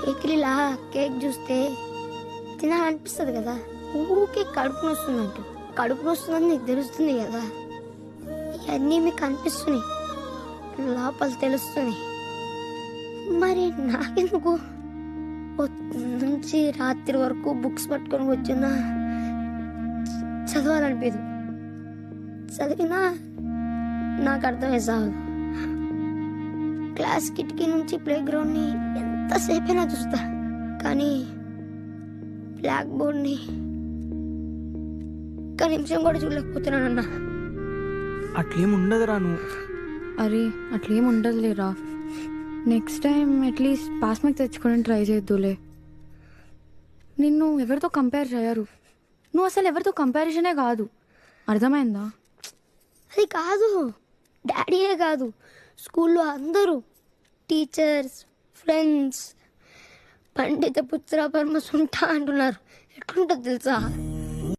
బేకరీలా cake చూస్తే తినాలనిపిస్తుంది కదా. ఊరికే కడుపు నొస్తుందంట. కడుపు నొస్తుందని నీకు తెలుస్తుంది కదా. ఇవన్నీ మీకు అనిపిస్తున్నాయి, లోపల తెలుస్తున్నాయి. మరి నాకెందుకు నుంచి రాత్రి వరకు బుక్స్ పట్టుకొని కూర్చున్నా చదవాలనిపించదు. చదివినా నాకు అర్థమై సాగు. క్లాస్ కిటికీ నుంచి ప్లే గ్రౌండ్ని ఎంతసేపైనా చూస్తా, కానీ బ్లాక్ బోర్డ్ని ఒక్క నిమిషం కూడా చూడలేకపోతున్నానన్నా. అట్లేం ఉండదురా నువ్వు. అరే అట్లేం ఉండదులేరా, next time at least pass mark తెచ్చుకోవడానికి ట్రై చేద్దులే. నిన్ను ఎవరితో కంపేర్ చేయరు, నువ్వు అసలు ఎవరితో కంపారిజనే కాదు, అర్థమైందా? అది కాదు, డాడీయే కాదు, స్కూల్లో అందరూ, టీచర్స్, ఫ్రెండ్స్ పండిత పుత్ర పరమ సుంఠ అంటున్నారు. ఎట్లుంటుంది తెలుసా?